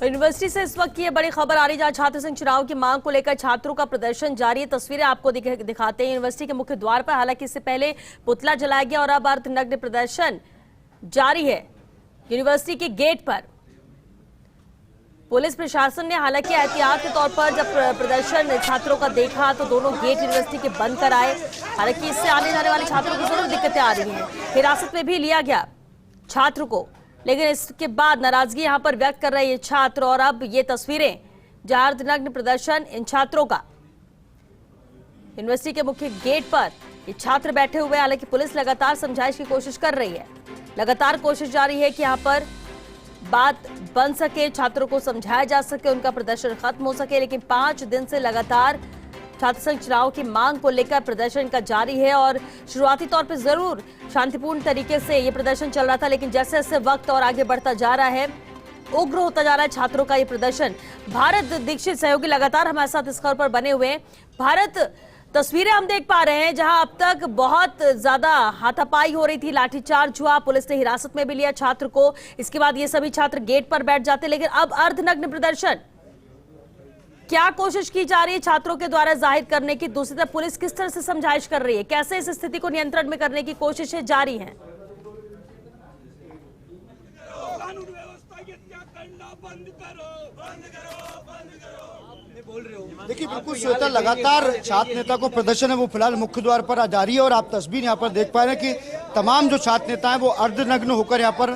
University से इस वक्त की ये बड़ी खबर आ रही है, जहां छात्र संघ चुनाव की मांग को लेकर छात्रों का प्रदर्शन जारी है। तस्वीरें आपको दिखाते हैं यूनिवर्सिटी के मुख्य द्वार पर। हालांकि इससे पहले पुतला जलाया गया और अब अर्धनग्न प्रदर्शन जारी है यूनिवर्सिटी के गेट पर। पुलिस प्रशासन ने हालांकि एहतियात के तौर पर जब प्रदर्शन छात्रों का देखा तो दोनों गेट यूनिवर्सिटी के बंद कराए। हालांकि इससे आने जाने वाले छात्रों को जरूर दिक्कतें आ रही हैं। हिरासत में भी लिया गया छात्र को, लेकिन इसके बाद नाराजगी यहां पर व्यक्त कर रहे ये छात्र। और अब ये तस्वीरें जहां अर्धनग्न प्रदर्शन इन छात्रों का यूनिवर्सिटी के मुख्य गेट पर ये छात्र बैठे हुए। हालांकि पुलिस लगातार समझाइश की कोशिश कर रही है, लगातार कोशिश जारी है कि यहां पर बात बन सके, छात्रों को समझाया जा सके, उनका प्रदर्शन खत्म हो सके। लेकिन 5 दिन से लगातार छात्र संघ चुनाव की मांग को लेकर प्रदर्शन का जारी है। और शुरुआती तौर पर जरूर शांतिपूर्ण तरीके से ये प्रदर्शन चल रहा था, लेकिन जैसे जैसे वक्त और आगे बढ़ता जा रहा है, उग्र होता जा रहा है छात्रों का ये प्रदर्शन। भारत दीक्षित सहयोगी लगातार हमारे साथ इस खबर पर बने हुए हैं। भारत, तस्वीरें हम देख पा रहे हैं जहां अब तक बहुत ज्यादा हाथापाई हो रही थी, लाठीचार्ज हुआ, पुलिस ने हिरासत में भी लिया छात्र को। इसके बाद ये सभी छात्र गेट पर बैठ जाते, लेकिन अब अर्धनग्न प्रदर्शन, क्या कोशिश की जा रही है छात्रों के द्वारा जाहिर करने की? दूसरी तरफ पुलिस किस तरह से समझाइश कर रही है, कैसे इस स्थिति को नियंत्रण में करने की कोशिशें जारी हैं? देखिए, बिल्कुल श्वेता, लगातार छात्र नेता को प्रदर्शन है वो फिलहाल मुख्य द्वार पर जारी है। और आप तस्वीर यहाँ पर देख पा रहे हैं कि तमाम जो छात्र नेता हैं वो अर्धनग्न होकर यहाँ पर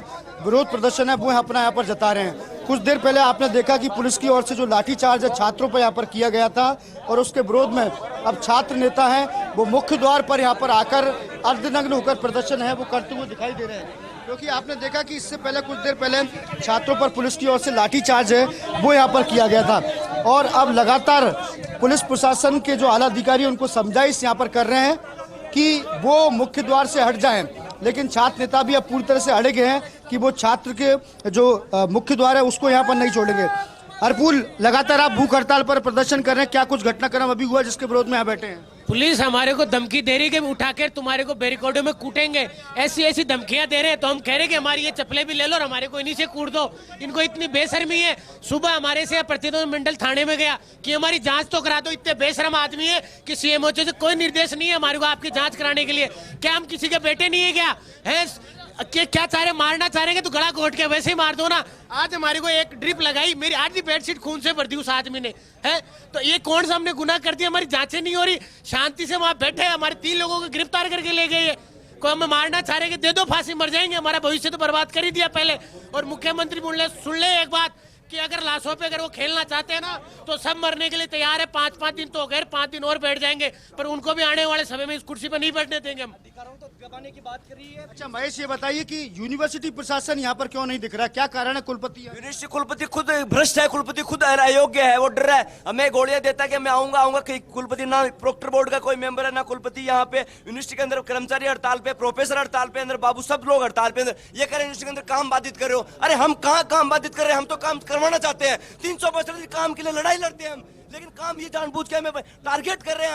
विरोध प्रदर्शन है वो अपना यहाँ पर जता रहे हैं। कुछ देर पहले आपने देखा कि पुलिस की ओर से जो लाठीचार्ज है छात्रों पर यहाँ पर किया गया था, और उसके विरोध में अब छात्र नेता हैं वो मुख्य द्वार पर यहाँ पर आकर अर्धनग्न होकर प्रदर्शन है वो करते हुए दिखाई दे रहे हैं। क्योंकि आपने देखा कि इससे पहले कुछ देर पहले छात्रों पर पुलिस की ओर से लाठीचार्ज है वो यहाँ पर किया गया था। और अब लगातार पुलिस प्रशासन के जो आला अधिकारी उनको समझाइश यहाँ पर कर रहे हैं कि वो मुख्य द्वार से हट जाएं। लेकिन छात्र नेता भी अब पूरी तरह से अड़े गए हैं कि वो छात्र के जो मुख्य द्वार है उसको यहाँ पर नहीं छोड़ेंगे। हरपुल, लगातार आप भूख हड़ताल पर प्रदर्शन कर रहे हैं, क्या कुछ घटनाक्रम अभी हुआ जिसके विरोध में यहाँ बैठे हैं? पुलिस हमारे को धमकी दे रही है कि उठाकर तुम्हारे को बैरिकेडों में कूटेंगे, ऐसी ऐसी धमकियां दे रहे हैं। तो हम कह रहे हैं कि हमारी ये चप्पलें भी ले लो और हमारे को इन्हीं से कूट दो। इनको इतनी बेशर्मी है। सुबह हमारे से प्रतिनिधि मंडल थाने में गया कि हमारी जांच तो करा दो। इतने बेशर्म आदमी है कि सीएमओ से कोई निर्देश नहीं है हमारे को आपकी जांच कराने के लिए। क्या हम किसी के बेटे नहीं है क्या? है क्या चाह रहे, मारना चाह रहे हैं तो गला घोट के वैसे ही मार दो ना। आज हमारे को एक ड्रिप लगाई, मेरी आधी बेडशीट खून से भर दी उस आदमी ने। है तो ये कौन सा हमने गुनाह कर दिया? हमारी जांचें नहीं हो रही, शांति से वहां बैठे हमारे 3 लोगों को गिरफ्तार करके ले गए। कोई हमें मारना चाह रहे कि दे दो फांसी, मर जाएंगे, हमारा भविष्य तो बर्बाद कर ही दिया पहले। और मुख्यमंत्री बोल रहे, सुन ले एक बात कि अगर लाशों पे अगर वो खेलना चाहते हैं ना तो सब मरने के लिए तैयार है। 5-5 दिन तो हो गए, 5 दिन और बैठ जाएंगे, पर उनको भी आने वाले समय में इस कुर्सी पर नहीं बैठने देंगे हम। अधिकारों को दबाने की बात कर रही है। अच्छा महेश, ये बताइए कि यूनिवर्सिटी प्रशासन यहाँ पर क्यों नहीं दिख रहा, क्या कारण है? कुलपति यूनिवर्सिटी कुलपति खुद भ्रष्ट है, कुलपति खुद अयोग्य है, वो डर रहा है, हमें गोलियां देता है कि मैं आऊंगा। कुलपति ना प्रोक्टर बोर्ड का कोई मेंबर है ना कुलपति। यहाँ पे यूनिवर्सिटी के अंदर कर्मचारी हड़ताल पे, प्रोफेसर हड़ताल पे, अंदर बाबू सब लोग हड़ताल पे। ये कह रहे यूनिवर्सिटी के अंदर काम बाधित कर रहे हो। अरे हम कहाँ काम बाधित कर रहे हैं? हम तो काम करवाना चाहते हैं। 300% काम के लिए लड़ाई लड़ते हैं हम, लेकिन काम ये जानबूझ के हमें टारगेट कर रहे हैं।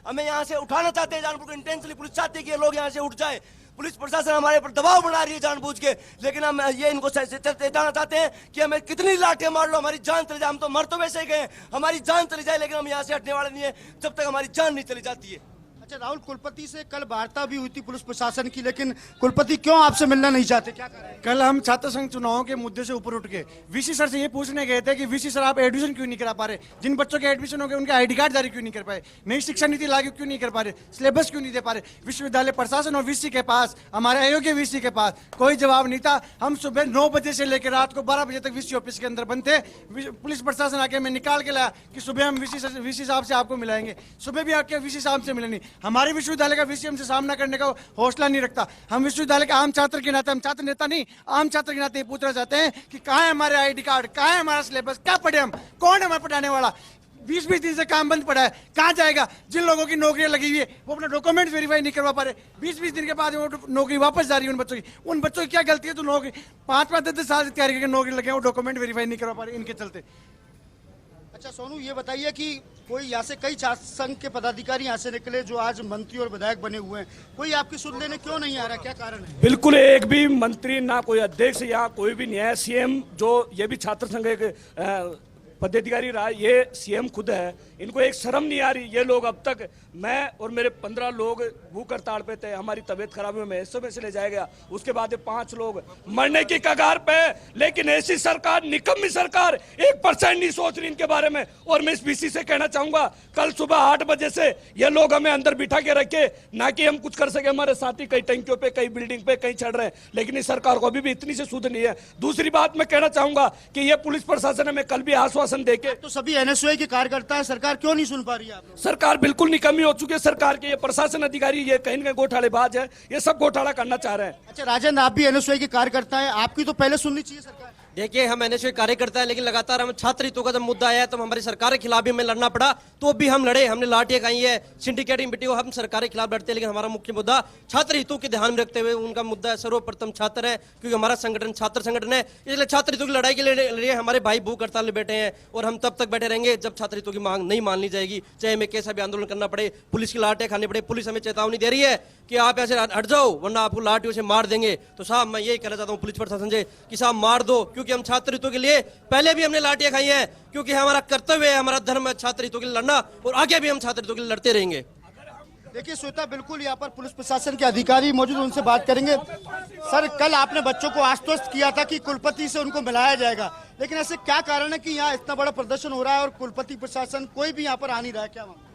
हमें यहाँ से उठाना चाहते हैं जानबूझ के, इंटेंशनली पुलिस चाहती है कि ये लोग यहाँ से उठ जाए। पुलिस प्रशासन हमारे पर दबाव बना रही है जानबूझ के, लेकिन हम ये इनको चेताना चाहते हैं कि हमें कितनी लाठियां मार लो, हमारी जान चली जाए। हम तो मर तो वैसे ही गए, हमारी जान चली जाए, लेकिन हम यहाँ से हटने वाले नहीं है जब तक हमारी जान नहीं चली जाती है। अच्छा राहुल, कुलपति से कल वार्ता भी हुई थी पुलिस प्रशासन की, लेकिन कुलपति क्यों आपसे मिलना नहीं चाहते, क्या कारण? कल हम छात्र संघ चुनावों के मुद्दे से ऊपर उठ के वीसी सर से ये पूछने गए थे कि वीसी सर आप एडमिशन क्यों नहीं करा पा रहे, जिन बच्चों के एडमिशन हो गए उनके आईडी कार्ड जारी क्यों नहीं कर पाए, नई शिक्षा नीति लागू क्यों नहीं कर पा रहे, सिलेबस क्यों नहीं दे पा रहे। विश्वविद्यालय प्रशासन और वीसी के पास, हमारे अयोग्य वीसी के पास कोई जवाब नहीं था। हम सुबह 9 बजे से लेकर रात को 12 बजे तक वीसी ऑफिस के अंदर बंद थे। पुलिस प्रशासन आके हमें निकाल के लाया कि सुबह हम वीसी साहब से आपको मिलाएंगे। सुबह भी आके वीसी साहब से मिले नहीं। हमारे विश्वविद्यालय विषय से सामना करने का हौसला नहीं रखता। हम विश्वविद्यालय के आम छात्र के नाते, हम छात्र नेता नहीं, आम छात्र के नाते पूछना चाहते हैं कि कहाँ है हमारे आईडी कार्ड, कहाँ है हमारा सिलेबस, क्या पढ़े हम, कौन है हमारे पढ़ाने वाला। 20-20 दिन से काम बंद पड़ा है, कहाँ जाएगा? जिन लोगों की नौकरियां लगी हुई है वो अपना डॉक्यूमेंट वेरीफाई नहीं करवा पा रहे। 20-20 दिन के बाद वो नौकरी वापस जा रही है उन बच्चों की। उन बच्चों की क्या गलती है? तो नौकरी 5-5 10 साल से तैयारी करके नौकरी लगे, वो डॉक्यूमेंट वेरीफाई नहीं करवा पा रहे इनके चलते। अच्छा सोनू, ये बताइए कि कोई यहाँ से कई छात्र संघ के पदाधिकारी यहाँ से निकले जो आज मंत्री और विधायक बने हुए हैं, कोई आपकी सुन लेने क्यों नहीं आ रहा, क्या कारण है? बिल्कुल एक भी मंत्री ना कोई अध्यक्ष या कोई भी नहीं है। सीएम जो ये भी छात्र संघ के पदाधिकारी रहा, ये सीएम खुद है, इनको एक शर्म नहीं आ रही। ये लोग अब तक, मैं और मेरे 15 लोग भूख हड़ताल पे थे, हमारी तबीयत खराब हुई, मैं एसओ में से ले जाया गया, उसके बाद 5 लोग मरने की कगार पे, लेकिन ऐसी सरकार, निकम्मी सरकार 1% नहीं सोच रही इनके बारे में। और मैं इस बीसी से कहना चाहूंगा, कल सुबह 8 बजे से ये लोग हमें अंदर बिठा के रखे, ना कि हम कुछ कर सके। हमारे साथी कई टंकियों पे, कई बिल्डिंग पे, कहीं चढ़ रहे हैं, लेकिन इस सरकार को अभी भी इतनी से सुध नहीं है। दूसरी बात मैं कहना चाहूंगा कि ये पुलिस प्रशासन हमें कल भी आश्वासन देके, तो सभी एनएसयूआई के कार्यकर्ता है, सरकार क्यों नहीं सुन पा रही है आप लोग? सरकार बिल्कुल निकम्मी हो चुकी है। सरकार के ये प्रशासन अधिकारी ये कहीं ना कहीं घोटालेबाज है, ये सब घोटाला करना चाह रहे हैं। अच्छा राजेंद्र, आप भी एनएसयूआई के कार्यकर्ता हैं, आपकी तो पहले सुननी चाहिए सरकार। देखिए, हम एनएसयूआई कार्यकर्ता है, लेकिन लगातार हम छात्र हितों का जब मुद्दा आया तो हमारी सरकार के खिलाफ भी हमें लड़ना पड़ा। तो भी हम लड़े, हमने लाठियां खाई है, सिंडिकेट मीटिंग, हम सरकार के खिलाफ लड़ते हैं, लेकिन हमारा मुख्य मुद्दा छात्र हितों के ध्यान में रखते हुए उनका मुद्दा है सर्वप्रथम छात्र है, क्योंकि हमारा संगठन छात्र संगठन है। इसलिए छात्र हितों की लड़ाई के लिए हमारे भाई भूख हड़ताल में बैठे हैं, और हम तब तक बैठे रहेंगे जब छात्र हितों की मांग नहीं मान ली जाएगी, चाहे हमें कैसा भी आंदोलन करना पड़े, पुलिस की लाठियां खानी पड़े। पुलिस हमें चेतावनी दे रही है कि आप ऐसे हट जाओ वरना आपको लाठियों से मार देंगे। तो साहब मैं यही कहना चाहता हूँ पुलिस प्रशासन से कि साहब मार दो, क्योंकि हम छात्र हितों के लिए पहले भी हमने लाठियां खाई हैं, क्योंकि हमारा कर्तव्य है, हमारा धर्म है छात्र हितों के लिए लड़ना, और आगे भी हम छात्र हितों के लिए लड़ते रहेंगे। देखिए श्वेता, बिल्कुल यहाँ पर पुलिस प्रशासन के अधिकारी मौजूद, उनसे बात करेंगे। सर, कल आपने बच्चों को आश्वस्त किया था कि कुलपति से उनको मिलाया जाएगा, लेकिन ऐसे क्या कारण है कि यहाँ इतना बड़ा प्रदर्शन हो रहा है और कुलपति प्रशासन कोई भी यहाँ पर आ नहीं रहा है, क्या मामला?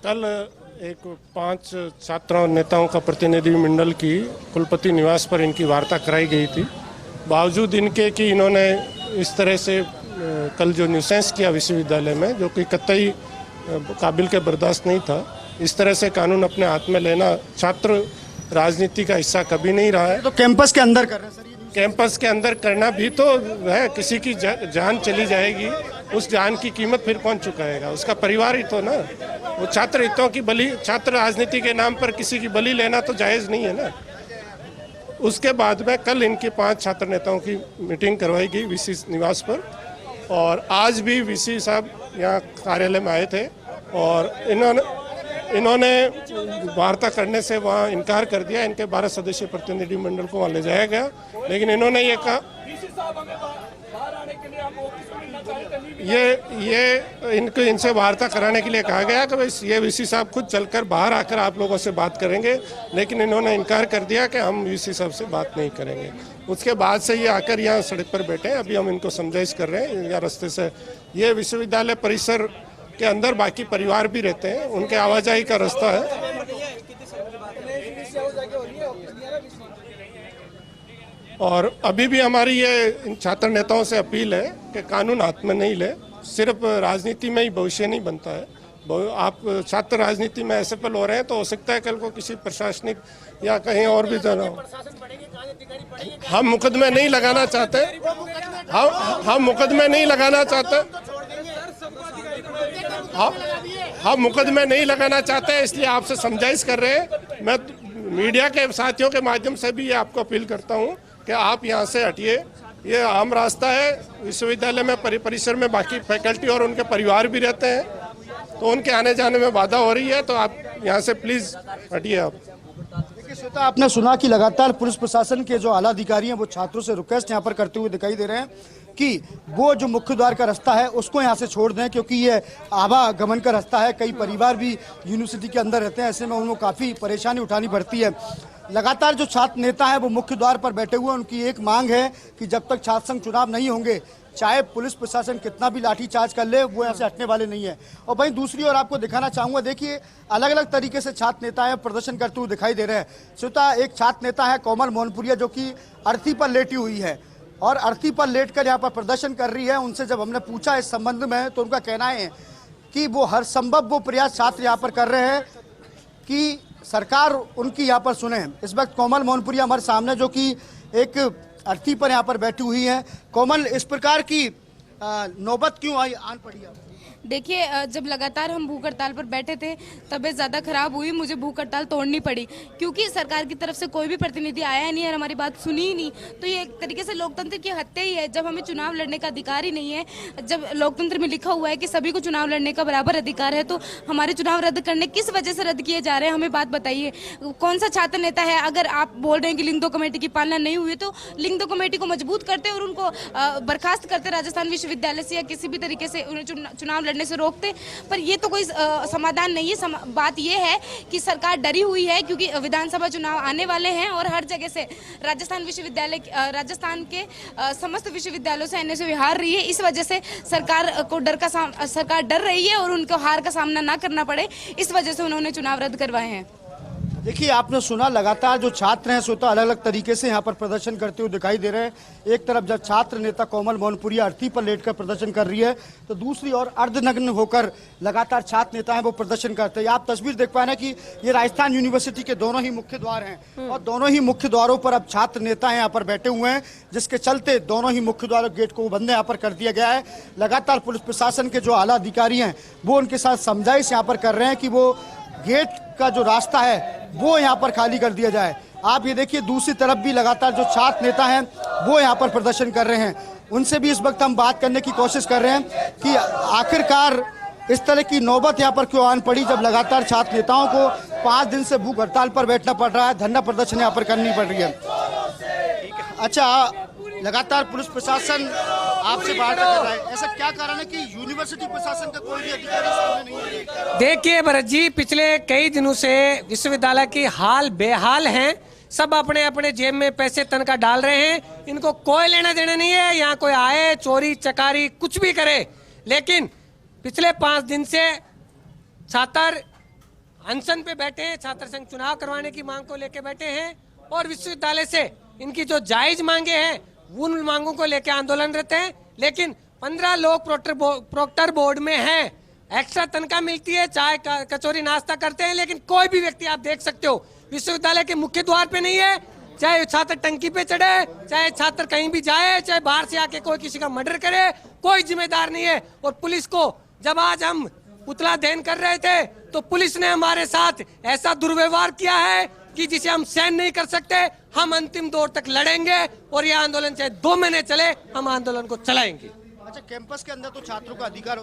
कल एक 5 छात्रों और नेताओं का प्रतिनिधि मंडल की कुलपति निवास पर इनकी वार्ता कराई गई थी। बावजूद इनके कि इन्होंने इस तरह से कल जो न्यूसेंस किया विश्वविद्यालय में, जो कि कतई काबिल के बर्दाश्त नहीं था। इस तरह से कानून अपने हाथ में लेना छात्र राजनीति का हिस्सा कभी नहीं रहा है। तो कैंपस के अंदर कर रहे हैं सर, ये कैंपस के अंदर करना भी तो है, किसी की जान चली जाएगी, उस जान की कीमत फिर कौन चुकाएगा? उसका परिवार ही तो ना। वो छात्र हितों की बलि, छात्र राजनीति के नाम पर किसी की बलि लेना तो जायज़ नहीं है ना। उसके बाद में कल इनकी 5 छात्र नेताओं की मीटिंग करवाई गई वीसी निवास पर, और आज भी वीसी साहब यहाँ कार्यालय में आए थे, और इन्होंने वार्ता करने से वहाँ इनकार कर दिया। इनके 12 सदस्यीय प्रतिनिधि मंडल को वहाँ ले जाया गया, लेकिन इन्होंने ये कहा, इनसे वार्ता कराने के लिए कहा गया कि ये वीसी साहब खुद चलकर बाहर आकर आप लोगों से बात करेंगे, लेकिन इन्होंने इनकार कर दिया कि हम वीसी साहब से बात नहीं करेंगे। उसके बाद से ये आकर यहाँ सड़क पर बैठे हैं। अभी हम इनको समझाइश कर रहे हैं या रास्ते से। ये विश्वविद्यालय परिसर के अंदर बाकी परिवार भी रहते हैं, उनके आवाजाही का रास्ता है। और अभी भी हमारी ये इन छात्र नेताओं से अपील है कि कानून हाथ में नहीं ले। सिर्फ राजनीति में ही भविष्य नहीं बनता है। आप छात्र राजनीति में असफल हो रहे हैं तो हो सकता है कल को किसी प्रशासनिक या कहीं और भी जाना हो। हम मुकदमे नहीं लगाना चाहते, हम मुकदमे नहीं लगाना चाहते, हम मुकदमे नहीं लगाना चाहते, इसलिए आपसे समझाइश कर रहे हैं। मैं मीडिया के साथियों के माध्यम से भी ये आपको अपील करता हूँ कि आप यहाँ से हटिए। ये आम रास्ता है। विश्वविद्यालय में परिसर में बाकी फैकल्टी और उनके परिवार भी रहते हैं, तो उनके आने जाने में बाधा हो रही है, तो आप यहाँ से प्लीज हटिए। आप देखिए श्वेता, आपने सुना कि लगातार पुलिस प्रशासन के जो आला अधिकारी हैं वो छात्रों से रिक्वेस्ट यहाँ पर करते हुए दिखाई दे रहे हैं कि वो जो मुख्य द्वार का रास्ता है उसको यहाँ से छोड़ दें, क्योंकि ये आवागमन का रास्ता है। कई परिवार भी यूनिवर्सिटी के अंदर रहते हैं, ऐसे में उनको काफ़ी परेशानी उठानी पड़ती है। लगातार जो छात्र नेता हैं वो मुख्य द्वार पर बैठे हुए हैं। उनकी एक मांग है कि जब तक छात्र संघ चुनाव नहीं होंगे, चाहे पुलिस प्रशासन कितना भी लाठीचार्ज कर ले, वो यहाँ से हटने वाले नहीं है। और वहीं दूसरी ओर आपको दिखाना चाहूँगा, देखिए अलग अलग तरीके से छात्र नेता है प्रदर्शन करते हुए दिखाई दे रहे हैं। श्वेता, एक छात्र नेता है कोमल मोहनपुरिया, जो कि अर्थी पर लेटी हुई है और अर्थी पर लेटकर यहाँ पर प्रदर्शन कर रही है। उनसे जब हमने पूछा इस संबंध में तो उनका कहना है कि वो हर संभव वो प्रयास छात्र यहाँ पर कर रहे हैं कि सरकार उनकी यहाँ पर सुने। इस वक्त कोमल मोहनपुरिया हमारे सामने, जो कि एक अर्थी पर यहाँ पर बैठी हुई हैं। कोमल, इस प्रकार की नौबत क्यों आई, आन पड़ी? देखिए, जब लगातार हम भूख हड़ताल पर बैठे थे तबीयत ज़्यादा खराब हुई, मुझे भूख हड़ताल तोड़नी पड़ी क्योंकि सरकार की तरफ से कोई भी प्रतिनिधि आया नहीं और हमारी बात सुनी ही नहीं। तो ये एक तरीके से लोकतंत्र की हत्या ही है। जब हमें चुनाव लड़ने का अधिकार ही नहीं है, जब लोकतंत्र में लिखा हुआ है कि सभी को चुनाव लड़ने का बराबर अधिकार है, तो हमारे चुनाव रद्द करने किस वजह से रद्द किए जा रहे हैं, हमें बात बताइए। कौन सा छात्र नेता है, अगर आप बोल रहे हैं कि लिंग दो कमेटी की पालना नहीं हुई तो लिंग दो कमेटी को मजबूत करते और उनको बर्खास्त करते राजस्थान विश्वविद्यालय से, या किसी भी तरीके से उन्हें चुनाव लड़ने से रोकते। पर ये तो कोई समाधान नहीं है। बात ये है कि सरकार डरी हुई है क्योंकि विधानसभा चुनाव आने वाले हैं और हर जगह से राजस्थान के समस्त विश्वविद्यालयों से एनएसयू हार रही है। इस वजह से सरकार डर रही है और उनको हार का सामना ना करना पड़े, इस वजह से उन्होंने चुनाव रद्द करवाए हैं। देखिए, आपने सुना लगातार जो छात्र हैं सो तो अलग अलग तरीके से यहाँ पर प्रदर्शन करते हुए दिखाई दे रहे हैं। एक तरफ जब छात्र नेता कोमल मोहनपुरिया अर्थी पर लेटकर प्रदर्शन कर रही है तो दूसरी ओर अर्धनग्न होकर लगातार छात्र नेता हैं वो प्रदर्शन करते हैं। आप तस्वीर देख पा रहे हैं कि ये राजस्थान यूनिवर्सिटी के दोनों ही मुख्य द्वार हैं और दोनों ही मुख्य द्वारों पर अब छात्र नेता यहाँ पर बैठे हुए हैं, जिसके चलते दोनों ही मुख्य द्वारों गेट को बंद यहाँ पर कर दिया गया है। लगातार पुलिस प्रशासन के जो आला अधिकारी हैं वो उनके साथ समझाइश यहाँ पर कर रहे हैं कि वो गेट का जो रास्ता है वो यहाँ पर खाली कर दिया जाए। आप ये देखिए, दूसरी तरफ भी लगातार जो छात्र नेता हैं वो यहाँ पर प्रदर्शन कर रहे हैं। उनसे भी इस वक्त हम बात करने की कोशिश कर रहे हैं कि आखिरकार इस तरह की नौबत यहाँ पर क्यों आन पड़ी, जब लगातार छात्र नेताओं को 5 दिन से भूख हड़ताल पर बैठना पड़ रहा है, धरना प्रदर्शन यहाँ पर करनी पड़ रही है। अच्छा, लगातार पुलिस प्रशासन आपसे वार्ता कर रहा है, ऐसा क्या कारण है कि यूनिवर्सिटी प्रशासन का कोई भी अधिकारी सामने नहीं है? देखिए भरत जी, पिछले कई दिनों से विश्वविद्यालय की हाल बेहाल हैं। सब अपने अपने जेब में पैसे तनख्वाह डाल रहे हैं, इनको कोई लेना देना नहीं है। यहाँ कोई आए, चोरी चकारी कुछ भी करे, लेकिन पिछले 5 दिन से छात्र अनशन पे बैठे हैं। छात्र संघ चुनाव करवाने की मांग को लेकर बैठे हैं और विश्वविद्यालय से इनकी जो जायज मांगे हैं उन मांगों को लेकर आंदोलन रहते हैं। लेकिन 15 लोग प्रोक्टर बोर्ड में हैं, एक्स्ट्रा तनख्वाह मिलती है, चाय कचौरी नाश्ता करते हैं, लेकिन कोई भी व्यक्ति आप देख सकते हो विश्वविद्यालय के मुख्य द्वार पे नहीं है। चाहे छात्र टंकी पे चढ़े, चाहे छात्र कहीं भी जाए, चाहे बाहर से आके कोई किसी का मर्डर करे, कोई जिम्मेदार नहीं है। और पुलिस को जब आज हम पुतला दहन कर रहे थे तो पुलिस ने हमारे साथ ऐसा दुर्व्यवहार किया है कि जिसे हम सहन नहीं कर सकते। हम अंतिम दौर तक लड़ेंगे और यह आंदोलन चाहे 2 महीने चले, हम आंदोलन को चलाएंगे। अच्छा, कैंपस के अंदर तो छात्रों का अधिकार